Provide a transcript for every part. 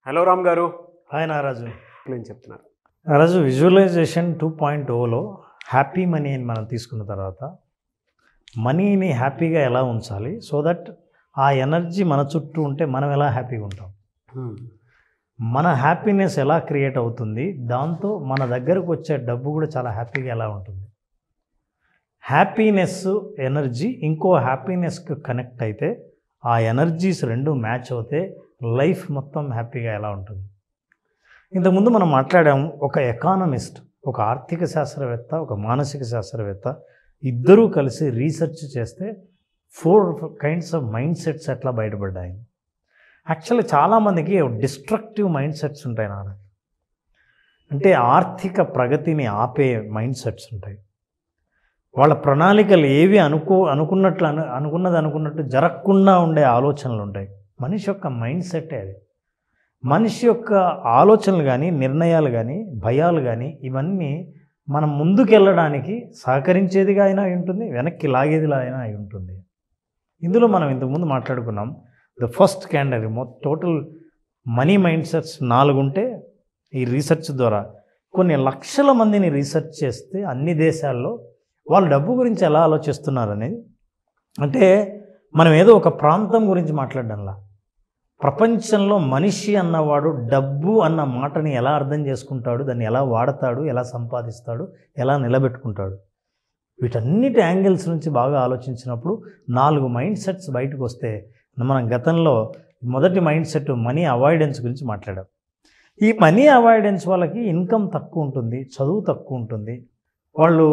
Hello Ram గారు. Hi నారాజు. ఏం చెప్తున్నారు? నారాజు, విజువలైజేషన్ 2.0లో హ్యాపీ మనీ అని మనం తీసుకున్న తర్వాత మనీని హ్యాపీగా ఎలా ఉంచాలి, సో దట్ ఆ ఎనర్జీ మన చుట్టూ ఉంటే మనం ఎలా హ్యాపీగా ఉంటాం, మన హ్యాపీనెస్ ఎలా క్రియేట్ అవుతుంది, దాంతో మన దగ్గరకు వచ్చే డబ్బు కూడా చాలా హ్యాపీగా ఎలా ఉంటుంది. హ్యాపీనెస్ ఎనర్జీ ఇంకో హ్యాపీనెస్కి కనెక్ట్ అయితే ఆ ఎనర్జీస్ రెండు మ్యాచ్ అవుతే లైఫ్ మొత్తం హ్యాపీగా ఎలా ఉంటుంది. ఇంతకుముందు మనం మాట్లాడాము, ఒక ఎకానమిస్ట్, ఒక ఆర్థిక శాస్త్రవేత్త, ఒక మానసిక శాస్త్రవేత్త ఇద్దరూ కలిసి రీసెర్చ్ చేస్తే 4 కైండ్స్ ఆఫ్ మైండ్ సెట్స్ ఎట్లా బయటపడ్డాయి. యాక్చువల్లీ చాలామందికి డిస్ట్రక్టివ్ మైండ్ సెట్స్ ఉంటాయి నాన్న. అంటే ఆర్థిక ప్రగతిని ఆపే మైండ్ సెట్స్ ఉంటాయి. వాళ్ళ ప్రణాళికలు ఏవి అనుకున్నట్టు జరగకుండా ఉండే ఆలోచనలు ఉంటాయి. మనిషి యొక్క మైండ్ సెట్టే అది. మనిషి యొక్క ఆలోచనలు కానీ, నిర్ణయాలు కానీ, భయాలు కానీ, ఇవన్నీ మనం ముందుకెళ్ళడానికి సహకరించేదిగా అయినా ఉంటుంది, వెనక్కి లాగేదిలా అయినా అయి ఉంటుంది. ఇందులో మనం ఇంతకుముందు మాట్లాడుకున్నాం, the first category total money mind sets 4 ఉంటే ఈ రీసెర్చ్ ద్వారా కొన్ని లక్షల మందిని రీసెర్చ్ చేస్తే అన్ని దేశాల్లో వాళ్ళు డబ్బు గురించి ఎలా ఆలోచిస్తున్నారనేది, అంటే మనం ఏదో ఒక ప్రాంతం గురించి మాట్లాడడంలా, ప్రపంచంలో మనిషి అన్నవాడు డబ్బు అన్న మాటని ఎలా అర్థం చేసుకుంటాడు, దాన్ని ఎలా వాడతాడు, ఎలా సంపాదిస్తాడు, ఎలా నిలబెట్టుకుంటాడు, వీటన్నిటి యాంగిల్స్ నుంచి బాగా ఆలోచించినప్పుడు 4 మైండ్ సెట్స్ బయటకు వస్తే, మనం గతంలో మొదటి మైండ్ సెట్ మనీ అవాయిడెన్స్ గురించి మాట్లాడాం. ఈ మనీ అవాయిడెన్స్ వాళ్ళకి ఇన్కమ్ తక్కువ ఉంటుంది, చదువు తక్కువ ఉంటుంది, వాళ్ళు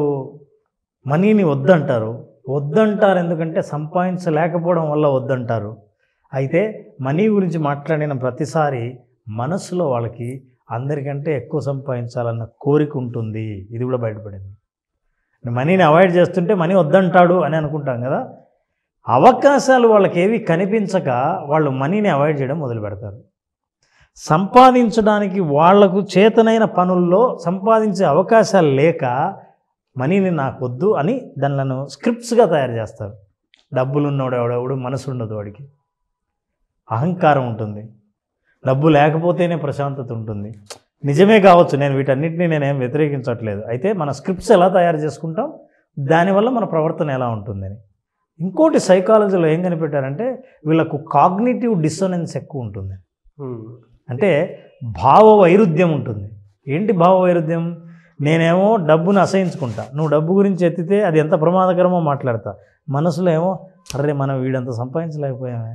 మనీని వద్దంటారు ఎందుకంటే సంపాదించలేకపోవడం వల్ల వద్దంటారు. అయితే మనీ గురించి మాట్లాడిన ప్రతిసారి మనసులో వాళ్ళకి అందరికంటే ఎక్కువ సంపాదించాలన్న కోరిక ఉంటుంది. ఇది కూడా బయటపడింది. మనీని అవాయిడ్ చేస్తుంటే మనీ వద్దంటాడు అని అనుకుంటాం కదా, అవకాశాలు వాళ్ళకి ఏవి కనిపించక వాళ్ళు మనీని అవాయిడ్ చేయడం మొదలు పెడతారు. సంపాదించడానికి వాళ్లకు చేతనైన పనుల్లో సంపాదించే అవకాశాలు లేక మనీని నాకొద్దు అని దానిలను స్క్రిప్ట్స్గా తయారు చేస్తారు. డబ్బులు ఉన్నవాడు ఎవడెవడు మనసు ఉండదు, వాడికి అహంకారం ఉంటుంది, డబ్బు లేకపోతేనే ప్రశాంతత ఉంటుంది. నిజమే కావచ్చు, నేను వీటన్నిటిని నేనేం వ్యతిరేకించట్లేదు. అయితే మన స్క్రిప్ట్స్ ఎలా తయారు చేసుకుంటాం, దానివల్ల మన ప్రవర్తన ఎలా ఉంటుందని. ఇంకోటి సైకాలజీలో ఏం కనిపెట్టారంటే, వీళ్ళకు కాగ్నిటివ్ డిస్సోనెన్స్ ఎక్కువ ఉంటుంది. అంటే భావ వైరుధ్యం ఉంటుంది. ఏంటి భావ వైరుధ్యం? నేనేమో డబ్బును అసహించుకుంటా, నువ్వు డబ్బు గురించి ఎత్తితే అది ఎంత ప్రమాదకరమో మాట్లాడతా. మనసులో ఏమో అరే మనం వీడంత సంపాదించలేకపోయామే,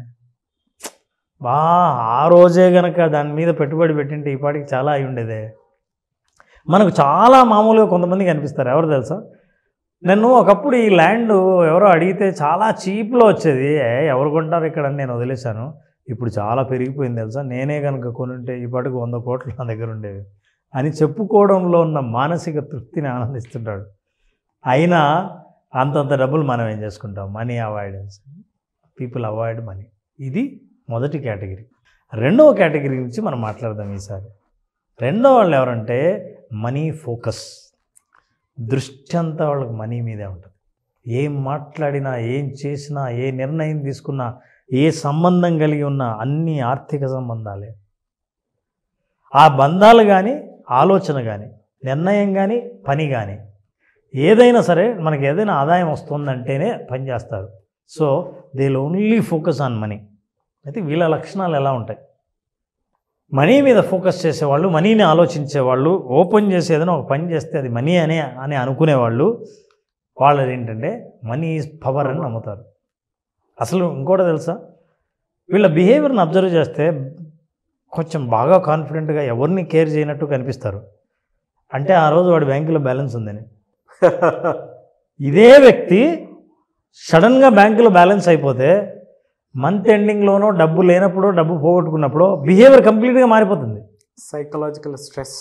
ఆ రోజే గనక దాని మీద పెట్టుబడి పెట్టింటే ఈ పాటికి చాలా అయి ఉండేదే. మనకు చాలా మామూలుగా కొంతమంది కనిపిస్తారు. ఎవరు తెలుసా, నన్ను ఒకప్పుడు ఈ ల్యాండ్ ఎవరో అడిగితే చాలా చీప్లో వచ్చేది, ఎవరు కొంటారు ఇక్కడ అని నేను వదిలేశాను, ఇప్పుడు చాలా పెరిగిపోయింది తెలుసా, నేనే కనుక కొనుంటే ఈ పాటికి 100 కోట్లు నా దగ్గర ఉండేవి అని చెప్పుకోవడంలో ఉన్న మానసిక తృప్తిని ఆనందిస్తుంటాడు. అయినా అంతంత డబ్బులు మనం ఏం చేసుకుంటాం? Money avoidance, people avoid money. ఇది మొదటి కేటగిరీ. రెండవ కేటగిరీ గురించి మనం మాట్లాడదాం ఈసారి. రెండవ వాళ్ళు ఎవరంటే మనీ ఫోకస్. దృష్టి అంతా వాళ్ళకి మనీ మీదే ఉంటుంది. ఏం మాట్లాడినా, ఏం చేసినా, ఏ నిర్ణయం తీసుకున్నా, ఏ సంబంధం కలిగి ఉన్నా అన్నీ ఆర్థిక సంబంధాలే. ఆ బంధాలు కానీ, ఆలోచన కానీ, నిర్ణయం కానీ, పని కానీ, ఏదైనా సరే మనకి ఏదైనా ఆదాయం వస్తుందంటేనే పని చేస్తారు. So they will only focus on money. అయితే వీళ్ళ లక్షణాలు ఎలా ఉంటాయి? మనీ మీద ఫోకస్ చేసేవాళ్ళు, మనీని ఆలోచించేవాళ్ళు, ఓపెన్ చేసి ఏదైనా ఒక పని చేస్తే అది మనీ అని అనుకునేవాళ్ళు, వాళ్ళది ఏంటంటే మనీ ఈజ్ పవర్ అని నమ్ముతారు. అసలు ఇంకోటి తెలుసా, వీళ్ళ బిహేవియర్ని అబ్జర్వ్ చేస్తే కొంచెం బాగా కాన్ఫిడెంట్గా ఎవరిని కేర్ చేయనట్టు కనిపిస్తారు. అంటే ఆ రోజు వాడి బ్యాంకులో బ్యాలెన్స్ ఉందని. ఇదే వ్యక్తి సడన్గా బ్యాంకులో బ్యాలెన్స్ అయిపోతే మంత్ ఎండింగ్లోనో డబ్బు లేనప్పుడు, డబ్బు పోగొట్టుకున్నప్పుడు బిహేవియర్ కంప్లీట్గా మారిపోతుంది. Psychological stress.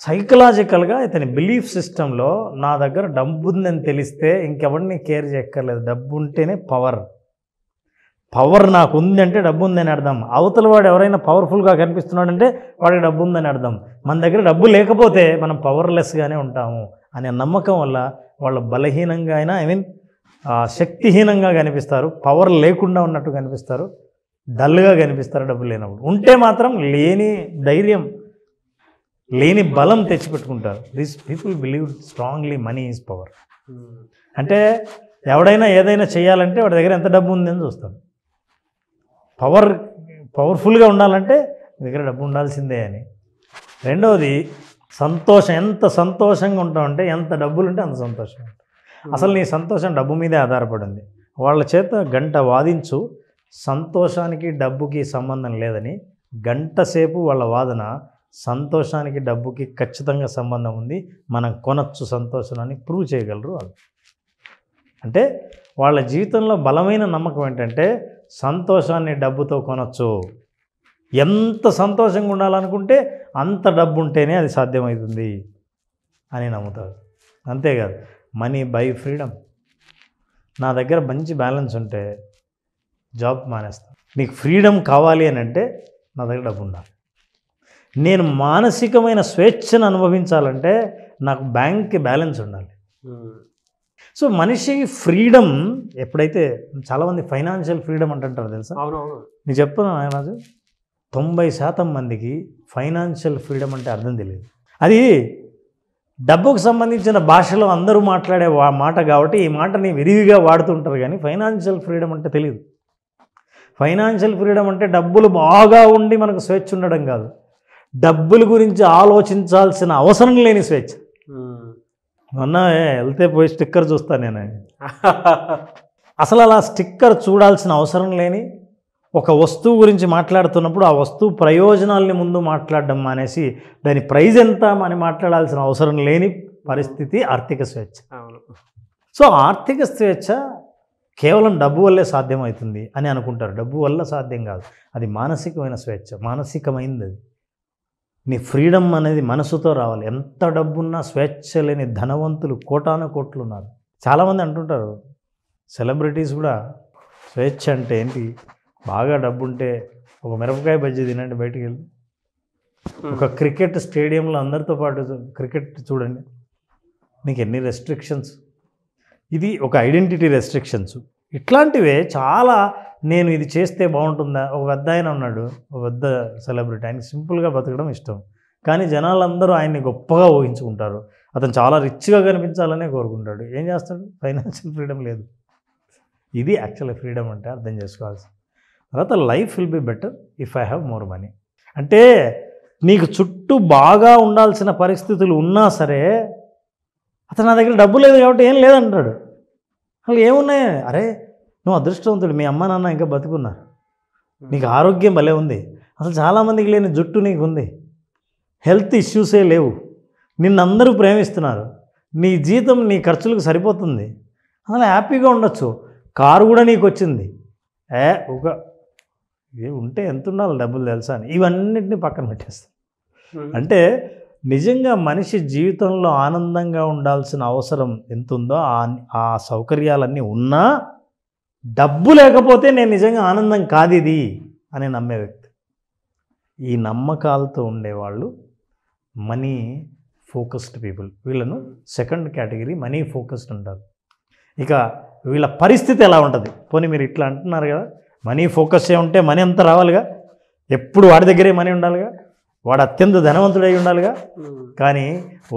సైకలాజికల్గా ఇతని బిలీఫ్ సిస్టంలో నా దగ్గర డబ్బు ఉందని తెలిస్తే ఇంకెవరిని కేర్ చేయక్కర్లేదు, డబ్బు ఉంటేనే పవర్ నాకు ఉంది అంటే డబ్బు ఉందని అర్థం. అవతల వాడు ఎవరైనా పవర్ఫుల్గా కనిపిస్తున్నాడంటే వాడికి డబ్బు ఉందని అర్థం. మన దగ్గర డబ్బు లేకపోతే మనం పవర్లెస్గానే ఉంటాము అనే నమ్మకం వల్ల వాళ్ళు బలహీనంగా అయినా శక్తిహీనంగా కనిపిస్తారు, పవర్ లేకుండా ఉన్నట్టు కనిపిస్తారు. డల్గా కనిపిస్తారు డబ్బులు లేనప్పుడు. ఉంటే మాత్రం లేని ధైర్యం, లేని బలం తెచ్చిపెట్టుకుంటారు. This people believe strongly money is power. అంటే ఎవడైనా ఏదైనా చేయాలంటే వాడి దగ్గర ఎంత డబ్బు ఉందని చూస్తాడు. పవర్ఫుల్గా ఉండాలంటే మీ దగ్గర డబ్బు ఉండాల్సిందే అని. రెండవది సంతోషం. ఎంత సంతోషంగా ఉంటామంటే ఎంత డబ్బులు ఉంటే అంత సంతోషం. అసలు నీ సంతోషం డబ్బు మీదే ఆధారపడింది. వాళ్ళ చేత గంట వాదించు, సంతోషానికి డబ్బుకి సంబంధం లేదని. గంట సేపు వాళ్ళ వాదన సంతోషానికి డబ్బుకి ఖచ్చితంగా సంబంధం ఉంది, మనం కొనచ్చు సంతోషాన్ని ప్రూవ్ చేయగలరు వాళ్ళు. అంటే వాళ్ళ జీవితంలో బలమైన నమ్మకం ఏంటంటే సంతోషాన్ని డబ్బుతో కొనచ్చు. ఎంత సంతోషంగా ఉండాలనుకుంటే అంత డబ్బు ఉంటేనే అది సాధ్యమవుతుంది అని నమ్ముతారు. అంతేకాదు, మనీ బై ఫ్రీడమ్. నా దగ్గర మంచి బ్యాలెన్స్ ఉంటే జాబ్ మానేస్తాను. నీకు ఫ్రీడమ్ కావాలి అని అంటే నా దగ్గర డబ్బు ఉండాలి. నేను మానసికమైన స్వేచ్ఛను అనుభవించాలంటే నాకు బ్యాంక్కి బ్యాలెన్స్ ఉండాలి. సో మనిషి ఫ్రీడమ్ ఎప్పుడైతే, చాలామంది ఫైనాన్షియల్ ఫ్రీడమ్ అంటుంటారు తెలుసా. అవునవును. నేను చెప్తున్నా రాజు, 90% మందికి ఫైనాన్షియల్ ఫ్రీడమ్ అంటే అర్థం తెలియదు. అది డబ్బుకు సంబంధించిన భాషలో అందరూ మాట్లాడే మాట కాబట్టి ఈ మాటని విరివిగా వాడుతుంటారు, కానీ ఫైనాన్షియల్ ఫ్రీడమ్ అంటే తెలియదు. ఫైనాన్షియల్ ఫ్రీడమ్ అంటే డబ్బులు బాగా ఉండి మనకు స్వేచ్ఛ ఉండడం కాదు, డబ్బుల గురించి ఆలోచించాల్సిన అవసరం లేని స్వేచ్ఛ. మొన్న వెళ్తే పోయి స్టిక్కర్ చూస్తాను నేను. అసలు అలా స్టిక్కర్ చూడాల్సిన అవసరం లేని ఒక వస్తువు గురించి మాట్లాడుతున్నప్పుడు ఆ వస్తువు ప్రయోజనాల్ని ముందు మాట్లాడడం మానేసి దాని ప్రైజ్ ఎంత అని మాట్లాడాల్సిన అవసరం లేని పరిస్థితి ఆర్థిక స్వేచ్ఛ. సో ఆర్థిక స్వేచ్ఛ కేవలం డబ్బు వల్లే సాధ్యమవుతుంది అని అనుకుంటారు. డబ్బు వల్ల సాధ్యం కాదు, అది మానసికమైన స్వేచ్ఛ, మానసికమైంది అది. నీ ఫ్రీడమ్ అనేది మనసుతో రావాలి. ఎంత డబ్బున్నా స్వేచ్ఛ లేని ధనవంతులు కోటాను కోట్లు ఉన్నారు. చాలామంది అంటుంటారు, సెలబ్రిటీస్ కూడా స్వేచ్ఛ అంటే ఏంటి, బాగా డబ్బు ఉంటే ఒక మిరపకాయ బజ్జీ తినండి బయటికి వెళ్ళి, ఒక క్రికెట్ స్టేడియంలో అందరితో పాటు క్రికెట్ చూడండి, నీకు ఎన్ని రెస్ట్రిక్షన్స్. ఇది ఒక ఐడెంటిటీ రెస్ట్రిక్షన్స్. ఇట్లాంటివే చాలా. నేను ఇది చేస్తే బాగుంటుందా. ఒక పెద్ద ఆయన ఉన్నాడు, ఒక పెద్ద సెలబ్రిటీ, ఆయనకి సింపుల్గా బతకడం ఇష్టం, కానీ జనాలందరూ ఆయన్ని గొప్పగా ఊహించుకుంటారు. అతను చాలా రిచ్గా కనిపించాలనే కోరుకుంటాడు. ఏం చేస్తాడు, ఫైనాన్షియల్ ఫ్రీడమ్ లేదు. ఇది యాక్చువల్ ఫ్రీడమ్ అంటే అర్థం చేసుకోవాల్సి. తర్వాత life will be better if I have more money. అంటే నీకు చుట్టూ బాగా ఉండాల్సిన పరిస్థితులు ఉన్నా సరే అతను నా దగ్గర డబ్బు లేదు కాబట్టి ఏం లేదంటాడు. అసలు ఏమున్నాయి, అరే నువ్వు అదృష్టవంతుడు, మీ అమ్మ నాన్న ఇంకా బతుకున్నారు, నీకు ఆరోగ్యం భలే ఉంది, అసలు చాలామందికి లేని జుట్టు నీకు ఉంది, హెల్త్ ఇష్యూసే లేవు, నిన్నందరూ ప్రేమిస్తున్నారు, నీ జీతం నీ ఖర్చులకు సరిపోతుంది, అసలు హ్యాపీగా ఉండొచ్చు, కారు కూడా నీకు వచ్చింది, ఒక ఉంటే ఎంత ఉండాలి డబ్బులు తెలుసా అని ఇవన్నిటిని పక్కన పెట్టేస్తాను. అంటే నిజంగా మనిషి జీవితంలో ఆనందంగా ఉండాల్సిన అవసరం ఎంత ఉందో ఆ సౌకర్యాలన్నీ ఉన్నా డబ్బు లేకపోతే నేను నిజంగా ఆనందం కాదు ఇది అని నమ్మే వ్యక్తి. ఈ నమ్మకాలతో ఉండేవాళ్ళు మనీ ఫోకస్డ్ పీపుల్. వీళ్ళను సెకండ్ కేటగిరీ మనీ ఫోకస్డ్ అంటారు. ఇక వీళ్ళ పరిస్థితి ఎలా ఉంటుంది, పోనీ మీరు ఇట్లా అంటున్నారు కదా, మనీ ఫోకస్ ఏ ఉంటే మనీ అంతా రావాలిగా, ఎప్పుడు వాడి దగ్గరే మనీ ఉండాలిగా, వాడు అత్యంత ధనవంతుడై ఉండాలిగా. కానీ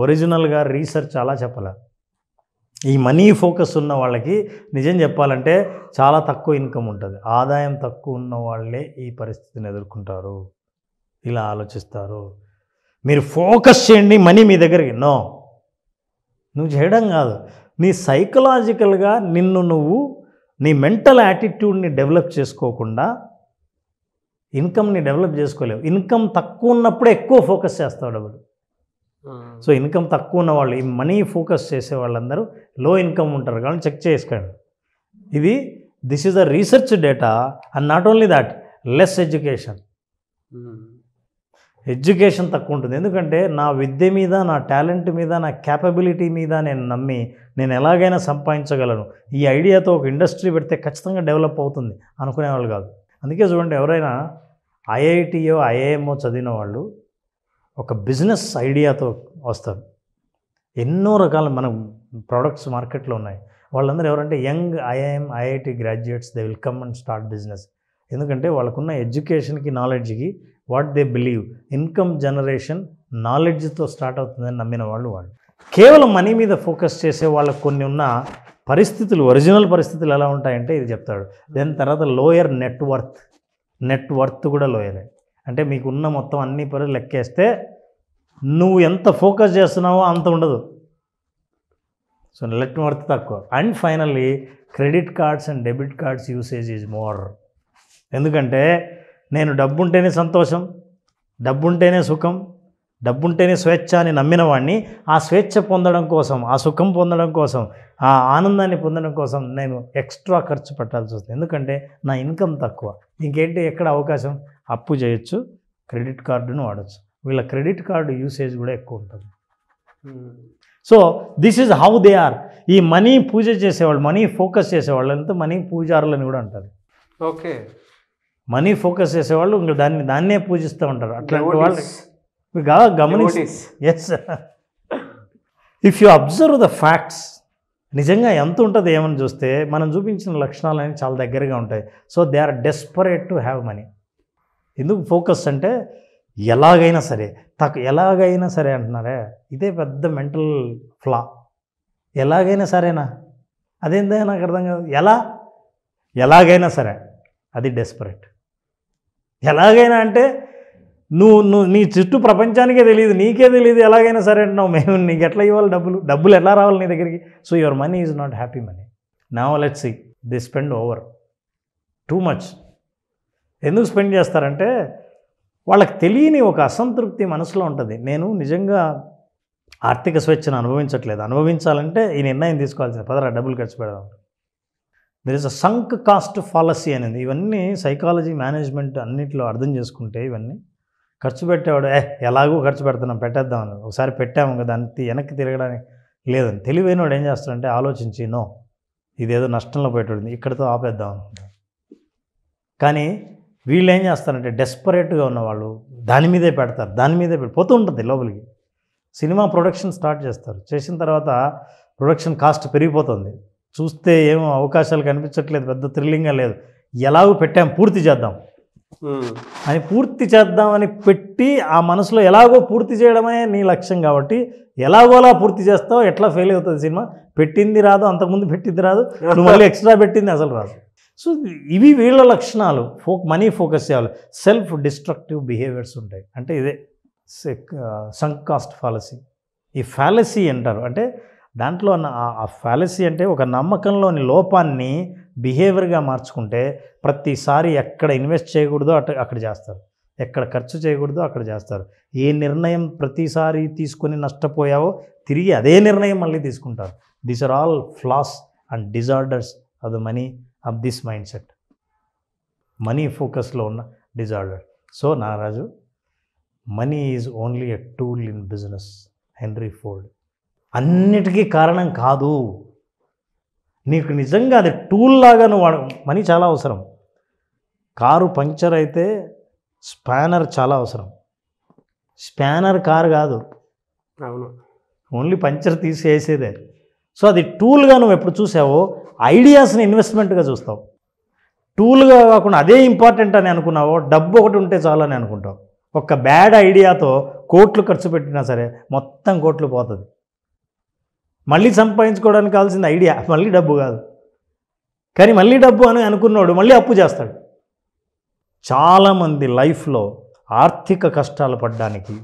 ఒరిజినల్గా రీసెర్చ్ అలా చెప్పాల. ఈ మనీ ఫోకస్ ఉన్న వాళ్ళకి నిజం చెప్పాలంటే చాలా తక్కువ ఇన్కమ్ ఉంటుంది. ఆదాయం తక్కువ ఉన్న వాళ్ళే ఈ పరిస్థితిని ఎదుర్కొంటారు, ఇలా ఆలోచిస్తారు. మీరు ఫోకస్ చేయండి మనీ మీ దగ్గరికి, నో, నువ్వు చేయడం కాదు, నీ సైకలాజికల్గా నువ్వు నీ మెంటల్ యాటిట్యూడ్ని డెవలప్ చేసుకోకుండా ఇన్కమ్ని డెవలప్ చేసుకోలేవు. ఇన్కమ్ తక్కువ ఉన్నప్పుడే ఎక్కువ ఫోకస్ చేస్తావు డబ్బులు. సో ఇన్కమ్ తక్కువ ఉన్న వాళ్ళు, ఈ మనీ ఫోకస్ చేసే వాళ్ళందరూ లో ఇన్కమ్ ఉంటారు, కానీ చెక్ చేసుకోండి. This is the research data. And not only that, less education తక్కువ ఉంటుంది. ఎందుకంటే నా విద్య మీద, నా టాలెంట్ మీద, నా క్యాపబిలిటీ మీద నేను నమ్మి నేను ఎలాగైనా సంపాదించగలను, ఈ ఐడియాతో ఒక ఇండస్ట్రీ పెడితే ఖచ్చితంగా డెవలప్ అవుతుంది అనుకునేవాళ్ళు కాదు. అందుకే చూడండి, ఎవరైనా ఐఐటియో ఐఐఎంఓ చదివిన వాళ్ళు ఒక బిజినెస్ ఐడియాతో వస్తారు. ఎన్నో రకాల మన ప్రోడక్ట్స్ మార్కెట్లో ఉన్నాయి. వాళ్ళందరూ ఎవరంటే young IIM IIT graduates, they will come and start business. ఎందుకంటే వాళ్ళకున్న ఎడ్యుకేషన్కి నాలెడ్జ్కి what they believe income generation నాలెడ్జ్తో స్టార్ట్ అవుతుందని నమ్మిన వాళ్ళు కేవలం మనీ మీద ఫోకస్ చేసే వాళ్ళకు కొన్ని ఉన్న పరిస్థితులు ఒరిజినల్ పరిస్థితులు ఎలా ఉంటాయంటే ఇది చెప్తాడు. దాని తర్వాత లోయర్ నెట్ వర్త్ కూడా లోయరే. అంటే మీకున్న మొత్తం అన్ని లెక్కేస్తే నువ్వు ఎంత ఫోకస్ చేస్తున్నావో అంత ఉండదు. సో నెట్ వర్త్ తక్కువ. And finally credit cards and debit cards usage is more. ఎందుకంటే నేను డబ్బుంటేనే సంతోషం, డబ్బుంటేనే సుఖం, డబ్బుంటేనే స్వేచ్ఛ అని నమ్మిన వాడిని ఆ స్వేచ్ఛ పొందడం కోసం, ఆ సుఖం పొందడం కోసం, ఆ ఆనందాన్ని పొందడం కోసం నేను ఎక్స్ట్రా ఖర్చు పెట్టాల్సి వస్తుంది. ఎందుకంటే నా ఇన్కమ్ తక్కువ. ఇంకేంటి ఎక్కడ అవకాశం? అప్పు చేయొచ్చు, క్రెడిట్ కార్డును వాడచ్చు. వీళ్ళ క్రెడిట్ కార్డు యూసేజ్ కూడా ఎక్కువ ఉంటుంది. So this is how they are. ఈ మనీ పూజ చేసేవాళ్ళు, మనీ ఫోకస్ చేసేవాళ్ళు అంతా మనీ పూజారులని కూడా అంటారు. ఓకే, మనీ ఫోకస్ చేసేవాళ్ళు ఇంకా దాన్నే పూజిస్తూ ఉంటారు. అట్లాంటి వాళ్ళు గమనించి yes if you observe the facts నిజంగా ఎంత ఉంటుంది ఏమని చూస్తే మనం చూపించిన లక్షణాలన్నీ చాలా దగ్గరగా ఉంటాయి. So they are desperate to have money. ఎందుకు ఫోకస్ అంటే ఎలాగైనా సరే అంటున్నారే, ఇదే పెద్ద మెంటల్ ఫ్లా. ఎలాగైనా సరేనా, అదేందో నాకు అర్థం కాదు. ఎలాగైనా సరే అది డెస్పరేట్. ఎలాగైనా అంటే నువ్వు నీ చుట్టూ ప్రపంచానికే తెలియదు, నీకే తెలియదు, ఎలాగైనా సరే అంటున్నావు. మేము నీకు ఎట్లా ఇవ్వాలి డబ్బులు ఎట్లా రావాలి నీ దగ్గరికి? So your money is not happy money. Now let's see they spend over too much. ఎందుకు స్పెండ్ చేస్తారంటే వాళ్ళకి తెలియని ఒక అసంతృప్తి మనసులో ఉంటుంది. నేను నిజంగా ఆర్థిక స్వేచ్ఛను అనుభవించాలంటే ఈ నిర్ణయం తీసుకోవాల్సింది, పదరా డబ్బులు ఖర్చు పెడదాం. There is a sunk cost fallacy అనేది. ఇవన్నీ సైకాలజీ, మేనేజ్మెంట్ అన్నింటిలో అర్థం చేసుకుంటే ఇవన్నీ ఖర్చు పెట్టేవాడు ఎలాగో ఖర్చు పెడుతున్నాం పెట్టేద్దామని, ఒకసారి పెట్టాము కదా దాన్ని వెనక్కి తిరగడానికి లేదని తెలివైన వాడు ఏం చేస్తాడంటే ఆలోచించి నో ఇదేదో నష్టంలో పెట్టబడింది ఇక్కడితో ఆపేద్దాం అనుకుంటారు. కానీ వీళ్ళు ఏం చేస్తారంటే డెస్పరేట్గా ఉన్నవాళ్ళు దాని మీదే పెడతారు, పోతూ ఉంటుంది లోపలికి. సినిమా ప్రొడక్షన్ స్టార్ట్ చేస్తారు, చేసిన తర్వాత ప్రొడక్షన్ కాస్ట్ పెరిగిపోతుంది, చూస్తే ఏమో అవకాశాలు కనిపించట్లేదు, పెద్ద థ్రిల్లింగ్గా లేదు, ఎలాగో పెట్టాం పూర్తి చేద్దామని పెట్టి ఆ మనసులో ఎలాగో పూర్తి చేయడమే నీ లక్ష్యం కాబట్టి ఎలాగోలా పూర్తి చేస్తావు, ఎట్లా ఫెయిల్ అవుతుంది సినిమా. పెట్టింది రాదు, అంతకుముందు పెట్టింది రాదు, నువ్వు మళ్ళీ ఎక్స్ట్రా పెట్టింది అసలు రాదు. సో ఇవి వీళ్ళ లక్షణాలు. మనీ ఫోకస్ చేయాలి. సెల్ఫ్ డిస్ట్రక్టివ్ బిహేవియర్స్ ఉంటాయి. అంటే ఇదే సంక్ కాస్ట్ ఫాలసీ. ఈ ఫాలసీ అంటారు. అంటే దాంట్లో ఆ ఫాలసీ అంటే ఒక నమ్మకంలోని లోపాన్ని బిహేవియర్గా మార్చుకుంటే ప్రతిసారి ఎక్కడ ఇన్వెస్ట్ చేయకూడదో అక్కడ చేస్తారు, ఎక్కడ ఖర్చు చేయకూడదో అక్కడ చేస్తారు. ఏ నిర్ణయం ప్రతిసారి తీసుకొని నష్టపోయావో తిరిగి అదే నిర్ణయం మళ్ళీ తీసుకుంటారు. These are all flaws and disorders of the money of this mindset. Money ఫోకస్లో ఉన్న disorder. So Naraju, money is only a tool in business. Henry Ford. అన్నిటికీ కారణం కాదు. నీకు నిజంగా అది టూల్ లాగా నువ్వు మనీ చాలా అవసరం. కారు పంక్చర్ అయితే స్పానర్ చాలా అవసరం. స్పానర్ కారు కాదు, అవును, ఓన్లీ పంక్చర్ తీసేసేదే. సో అది టూల్గా నువ్వు ఎప్పుడు చూసావో ఐడియాస్ని ఇన్వెస్ట్మెంట్గా చూస్తావు. టూల్గా కాకుండా అదే ఇంపార్టెంట్ అని అనుకున్నావో డబ్బు ఒకటి ఉంటే చాలు అని అనుకుంటావు. ఒక బ్యాడ్ ఐడియాతో కోట్లు ఖర్చు పెట్టినా సరే మొత్తం కోట్లు పోతుంది. మళ్ళీ సంపాదించుకోవడానికి కావాల్సిన ఐడియా, మళ్ళీ డబ్బు కాదు. కానీ మళ్ళీ డబ్బు అని అనుకున్నాడు మళ్ళీ అప్పు చేస్తాడు. చాలామంది లైఫ్లో ఆర్థిక కష్టాలు పడడానికి,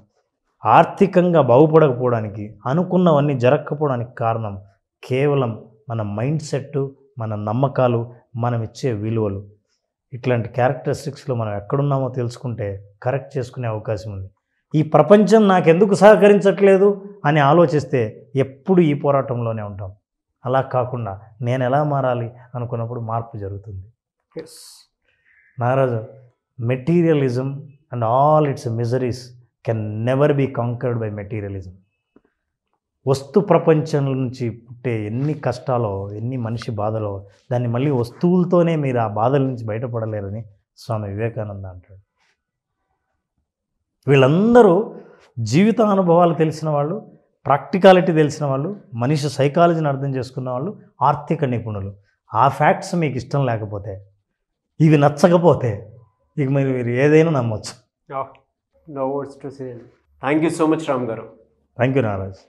ఆర్థికంగా బాగుపడకపోవడానికి, అనుకున్నవన్నీ జరగకపోవడానికి కారణం కేవలం మన మైండ్ సెట్, మన నమ్మకాలు, మనం ఇచ్చే విలువలు. ఇట్లాంటి క్యారెక్టరిస్టిక్స్లో మనం ఎక్కడున్నామో తెలుసుకుంటే కరెక్ట్ చేసుకునే అవకాశం ఉంది. ఈ ప్రపంచం నాకెందుకు సహకరించట్లేదు అని ఆలోచిస్తే ఎప్పుడు ఈ పోరాటంలోనే ఉంటాం. అలా కాకుండా నేను ఎలా మారాలి అనుకున్నప్పుడు మార్పు జరుగుతుంది. Naraju, materialism and all its miseries can never be conquered by materialism. వస్తు ప్రపంచం నుంచి పుట్టే ఎన్ని కష్టాలో, ఎన్ని మనిషి బాధలో, దాన్ని మళ్ళీ వస్తువులతోనే మీరు ఆ బాధల నుంచి బయటపడలేరని స్వామి వివేకానంద అంటాడు. వీళ్ళందరూ జీవిత అనుభవాలు తెలిసిన వాళ్ళు, ప్రాక్టికాలిటీ తెలిసిన వాళ్ళు, మనిషి సైకాలజీని అర్థం చేసుకున్న వాళ్ళు, ఆర్థిక నిపుణులు. ఆ ఫ్యాక్ట్స్ మీకు ఇష్టం లేకపోతే ఇవి నచ్చకపోతే ఇక మీరు ఏదైనా నమ్మొచ్చు. No words to say. Thank you so much Ram garu. Thank you Naraj.